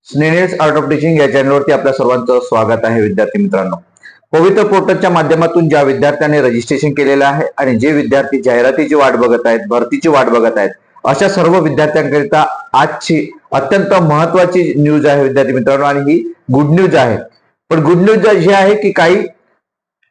Snehal's art of teaching या चॅनलवरती आपल्या सर्वांचं स्वागत आहे. विद्यार्थी मित्रांनो, पवित्र पोर्टलच्या माध्यमातून ज्या विद्यार्थ्यांनी रजिस्ट्रेशन केलेलं आहे आणि जे विद्यार्थी जाहिरातीची वाट बघत आहेत, भरतीची वाट बघत आहेत, अशा सर्व विद्यार्थ्यांकरिता आजची अत्यंत महत्वाची न्यूज आहे विद्यार्थी मित्रांनो. आणि ही गुड न्यूज आहे. पण गुड न्यूज ही आहे की काही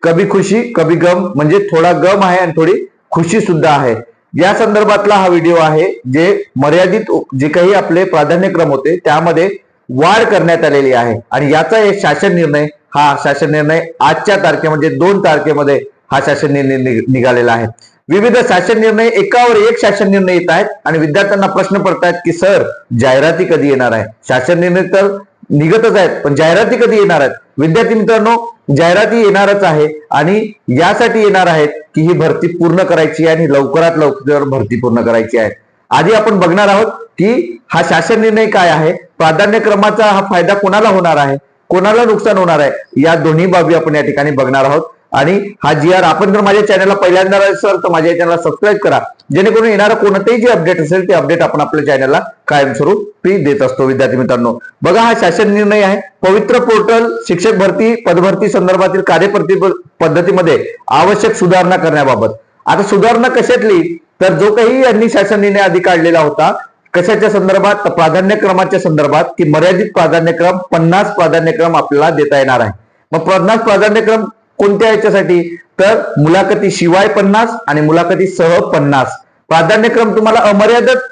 कभी खुशी कभी गम, म्हणजे थोडा गम आहे आणि थोडी खुशी सुद्धा आहे. या संदर्भातला हा व्हिडिओ आहे. जे मर्यादित जे काही आपले प्राधान्यक्रम होते त्यामध्ये वाढ करण्यात आलेली आहे आणि याचा एक शासन निर्णय आजच्या तारखे म्हणजे 2 तारखेमध्ये हा शासन निर्णय निघालेला आहे. विविध शासन निर्णय एकावर एक शासन निर्णय येत आहेत आणि विद्यार्थ्यांना प्रश्न पडतायत की सर जाहिराती कधी येणार आहे. शासन निर्णय तर निघतच आहेत पण जाहिराती कधी येणार आहेत. विद्यार्थी मित्रांनो, जाहिराती येणारच आहे आणि यासाठी येणार आहेत की ही भरती पूर्ण करायची आहे आणि लवकरात लवकर भरती पूर्ण करायची आहे. आधी आपण बघणार आहोत की हा शासन निर्णय काय आहे, प्राधान्यक्रमाचा हा फायदा कोणाला होणार आहे, कोणाला नुकसान होणार आहे, या दोन्ही बाबी आपण या ठिकाणी बघणार आहोत. आणि हा GR आपण जर माझ्या चॅनलला पहिल्यांदा असेल तर माझ्या चॅनलला सबस्क्राईब करा, जेणेकरून येणारा कोणतेही जे अपडेट असेल ते अपडेट आपण आपल्या चॅनलला कायमस्वरूपी देत असतो. विद्यार्थी मित्रांनो, बघा हा शासन निर्णय आहे. पवित्र पोर्टल शिक्षक भरती पदभरती संदर्भातील कार्यपद्धतीमध्ये आवश्यक सुधारणा करण्याबाबत. आता सुधारणा कशातली, तर जो काही यांनी शासन निर्णय आधी काढलेला होता कशाच्या संदर्भात, प्राधान्यक्रमाच्या संदर्भात, की मर्यादित प्राधान्यक्रम 50 प्राधान्यक्रम आपल्याला देता येणार आहे. मग 50 प्राधान्यक्रम कोणत्या याच्यासाठी, तर मुलाखती शिवाय 50 आणि मुलाखती सह 50 प्राधान्यक्रम तुम्हाला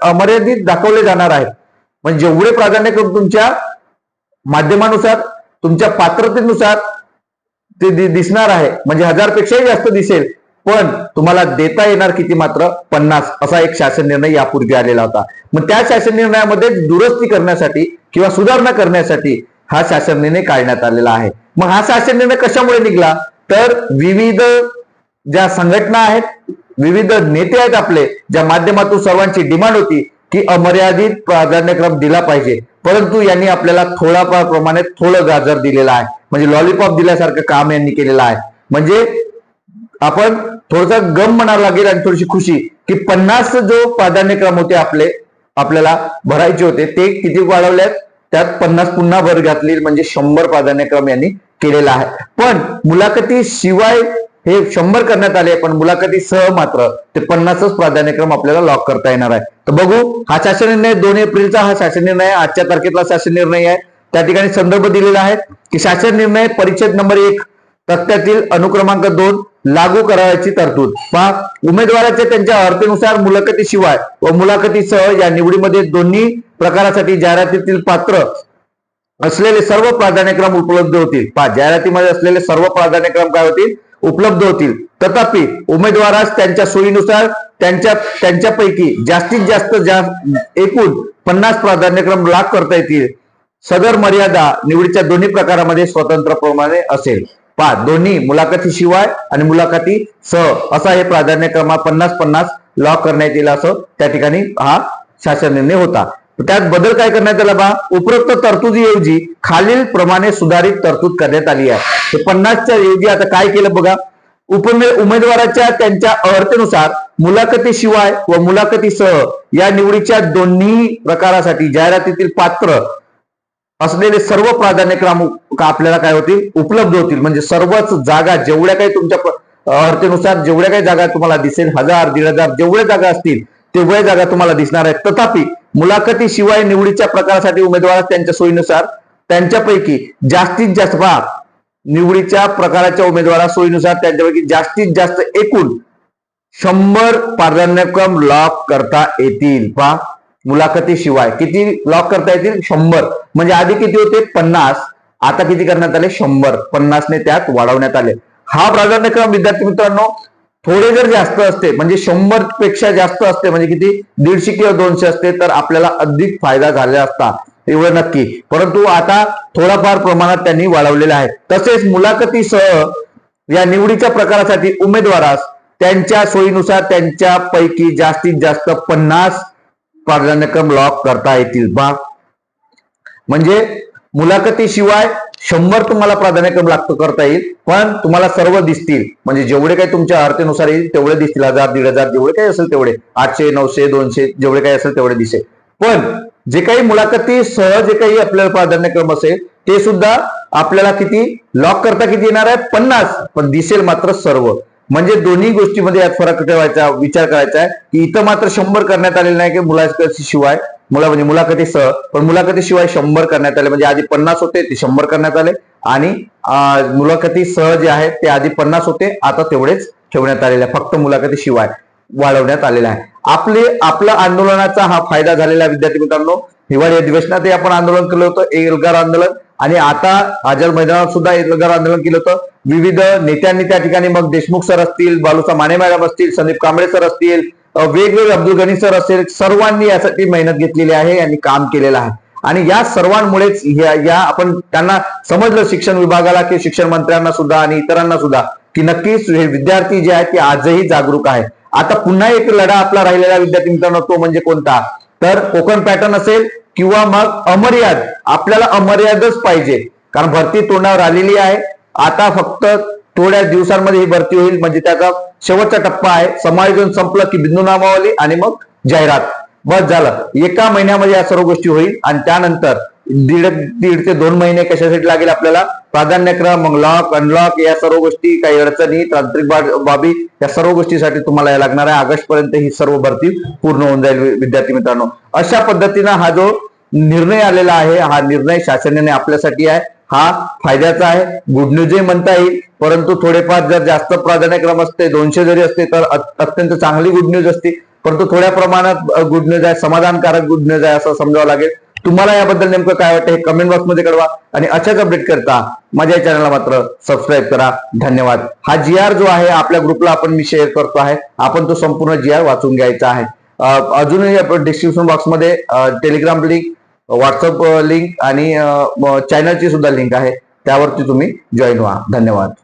अमर्यादित दाखवले जाणार आहेत. म्हणजे जेवढे प्राधान्यक्रम तुमच्या माध्यमानुसार तुमच्या पात्रतेनुसार ते दिसणार आहे, म्हणजे 1000 पेक्षाही जास्त दिसेल, पण तुम्हाला देता येणार किती, मात्र 50. असा एक शासन निर्णय यापूर्वी आलेला होता. मग त्या शासन निर्णयामध्ये दुरुस्ती करण्यासाठी किंवा सुधारणा करण्यासाठी हा शासन निर्णय काढण्यात आलेला आहे. मग हा शासन निर्णय कशामुळे निघाला, तर विविध ज्या संघटना आहेत, विविध नेते आहेत आपले, ज्या माध्यमातून सर्वांची डिमांड होती की अमर्यादित प्राधान्यक्रम दिला पाहिजे, परंतु यांनी आपल्याला थोडाफार प्रमाणात थोडं गाजर दिलेलं आहे, म्हणजे लॉलीपॉप दिल्यासारखं काम यांनी केलेलं आहे. म्हणजे आपण थोडासा गम म्हणावं लागेल आणि थोडीशी खुशी की 50 जो प्राधान्यक्रम होते आपल्याला भरायचे होते ते किती वाढवले आहेत, त्यात 50 पुन्हा भर घातली, म्हणजे 100 प्राधान्यक्रम यांनी केलेला आहे. पण मुलाखती शिवाय हे 100 करण्यात आले, पण मुलाखती सह मात्र ते 50च प्राधान्यक्रम आपल्याला लॉक करता येणार आहे. तर बघू, हा शासन निर्णय 2 एप्रिलचा हा शासन निर्णय आहे. आजच्या तारखेतला शासन निर्णय आहे. त्या ठिकाणी संदर्भ दिलेला आहे की शासन निर्णय परिच्छेद नंबर 1 तक्त्यातील अनुक्रमांक 2 लागू करायची तरतूद. पहा, उमेदवाराच्या त्यांच्या अर्हतेनुसार मुलाखतीशिवाय व मुलाखतीसह या निवडीमध्ये दोन्ही प्रकारासाठी जाहिरातीतील पात्र असलेले सर्व प्राधान्यक्रम उपलब्ध होतील. पहा, जाहिरातीमध्ये असलेले सर्व प्राधान्यक्रम काय होतील, उपलब्ध होतील. तथापि उमेदवारास त्यांच्या सोयीनुसार त्यांच्यापैकी जास्तीत जास्त एकूण 50 प्राधान्यक्रम लाभ करता येतील. सदर मर्यादा निवडीच्या दोन्ही प्रकारामध्ये स्वतंत्रप्रमाणे असेल. पहा, दोन्ही मुलाखती शिवाय आणि मुलाखती सह असा हे प्राधान्यक्रम 50-50 लॉक करण्यात येईल, असं त्या ठिकाणी हा शासन निर्णय होता. त्यात बदल काय करण्यात आला, बा उपरोक्त तरतुदीऐवजी खालील प्रमाणे सुधारित तरतूद करण्यात आली आहे. हे 50च्या ऐवजी आता काय केलं बघा, उमेदवाराच्या त्यांच्या अर्हतेनुसार मुलाखती शिवाय व मुलाखतीसह या निवडीच्या दोन्ही प्रकारासाठी जाहिरातीतील पात्र असलेले सर्व प्राधान्यक्रम आपल्याला काय होतील, उपलब्ध होतील. म्हणजे सर्वच जागा, जेवढ्या काही तुमच्या अर्हतेनुसार जेवढ्या काही जागा तुम्हाला दिसेल, 1000, 1500 जेवढ्या जागा असतील तेवढ्या जागा तुम्हाला दिसणार आहेत. तथापि मुलाखती शिवाय निवडीच्या प्रकारासाठी उमेदवार त्यांच्या सोयीनुसार त्यांच्यापैकी जास्तीत जास्त, पहा, निवडीच्या प्रकाराच्या उमेदवारा सोयीनुसार त्यांच्यापैकी जास्तीत जास्त एकूण 100 प्राधान्यक्रम लॉक करता येतील. पहा, मुलाखती शिवाय किती लॉक करता येतील, 100. म्हणजे आधी किती होते, 50, आता किती करण्यात आले, 100. 50 ने त्यात वाढवण्यात आले. हा प्राधान्यक्रम विद्यार्थी मित्रांनो थोडे जर जास्त असते, म्हणजे 100 पेक्षा जास्त असते, म्हणजे किती 150 किंवा 200 असते, तर आपल्याला अधिक फायदा झाला असता, एवढं नक्की. परंतु आता थोडाफार प्रमाणात त्यांनी वाढवलेला आहे. तसेच मुलाखतीसह या निवडीच्या प्रकारासाठी उमेदवारास त्यांच्या सोयीनुसार त्यांच्यापैकी जास्तीत जास्त 50 प्राधान्यक्रम लॉक करता येतील. बा म्हणजे मुलाखतीशिवाय 100 तुम्हाला प्राधान्यक्रम लागतो करता येईल, पण तुम्हाला सर्व दिसतील, म्हणजे जेवढे काही तुमच्या अर्हतेनुसार येईल तेवढे दिसतील. 1000, 1500 जेवढे काही असेल तेवढे, 800, 900, 200 जेवढे काही असेल तेवढे दिसेल. पण जे काही मुलाखती सह जे काही आपल्याला प्राधान्यक्रम असेल ते सुद्धा आपल्याला किती लॉक करता किती येणार आहे 50, पण दिसेल मात्र सर्व. म्हणजे दोन्ही गोष्टीमध्ये यात फरक ठेवायचा, विचार करायचा आहे की इथं मात्र 100 करण्यात आलेले नाही की मुलाखतीशिवाय म्हणजे मुलाखतीसह, पण मुलाखतीशिवाय 100 करण्यात आले. म्हणजे आधी 50 होते ते 100 करण्यात आले आणि मुलाखतीसह जे आहे ते आधी 50 होते, आता तेवढेच ठेवण्यात आलेले आहे, फक्त मुलाखतीशिवाय वाढवण्यात आलेला आहे. आपला आंदोलनाचा हा फायदा झालेला विद्यार्थी मित्रांनो. हिवाळी अधिवेशनातही आपण आंदोलन केलं होतं, एल्गार आंदोलन, आणि आता आझाद मैदानात सुद्धा एल्गार आंदोलन केलं होतं. विविध नेत्यांनी त्या ठिकाणी, मग देशमुख सर असतील, बालूसा माने मॅडम असतील, संदीप कांबळे सर असतील, वेगवेगळे अब्दुल गनी सर असेल, सर्वांनी यासाठी मेहनत घेतलेली आहे आणि काम केलेलं आहे. आणि या सर्वांमुळेच या आपण त्यांना समजलं, शिक्षण विभागाला की शिक्षण मंत्र्यांना सुद्धा आणि इतरांना सुद्धा, की नक्कीच हे विद्यार्थी जे आहेत ते आजही जागरूक आहे. आता पुन्हा एक लढा आपला राहिलेला विद्यार्थी मित्रांनो, तो म्हणजे कोणता, तर कोकण पॅटर्न असेल किंवा मग अमर्याद. आपल्याला अमर्यादच पाहिजे, कारण भरती तोंडावर आलेली आहे. आता फक्त थोड्या दिवसांमध्ये ही भरती होईल, म्हणजे त्याचा शेवटचा टप्पा आहे. समायोजन संपलं की बिंदू नामावली आणि मग जाहिरात, बस झालं. एका महिन्यामध्ये या सर्व गोष्टी होईल आणि त्यानंतर दीड ते 2 महिने कशासाठी लागेल आपल्याला, प्राधान्यक्रम, मग लॉक अनलॉक, या सर्व गोष्टी, काही अडचणी, तांत्रिक बाबी, या सर्व गोष्टीसाठी तुम्हाला या लागणार आहे. ऑगस्ट पर्यंत ही सर्व भरती पूर्ण होऊन जाईल विद्यार्थी मित्रांनो. अशा पद्धतीनं हा जो निर्णय आलेला आहे, हा निर्णय शासनाने आपल्यासाठी आहे, हा फायद्याचा आहे. गुड न्यूजही म्हणता येईल, परंतु थोडेफार जर जास्त प्राधान्यक्रम असते, 200 जरी असते तर अत्यंत चांगली गुड न्यूज असते, परंतु थोड्या प्रमाणात गुड न्यूज आहे, समाधानकारक गुड न्यूज आहे असं समजावं लागेल. तुम्हाला याबद्दल नेमकं काय वाटतं हे कमेंट बॉक्समध्ये कळवा आणि अशाच अपडेट करता माझ्या चॅनलला मात्र सबस्क्राईब करा. धन्यवाद. हा GR जो आहे आपल्या ग्रुपला आपण मी शेअर करतो आहे, आपण तो संपूर्ण GR वाचून घ्यायचा आहे. अजूनही आपण डिस्क्रिप्शन बॉक्समध्ये टेलिग्राम लिंक, व्हॉट्सअप लिंक आणि चॅनलची सुद्धा लिंक आहे, त्यावरती तुम्ही जॉईन व्हा. धन्यवाद.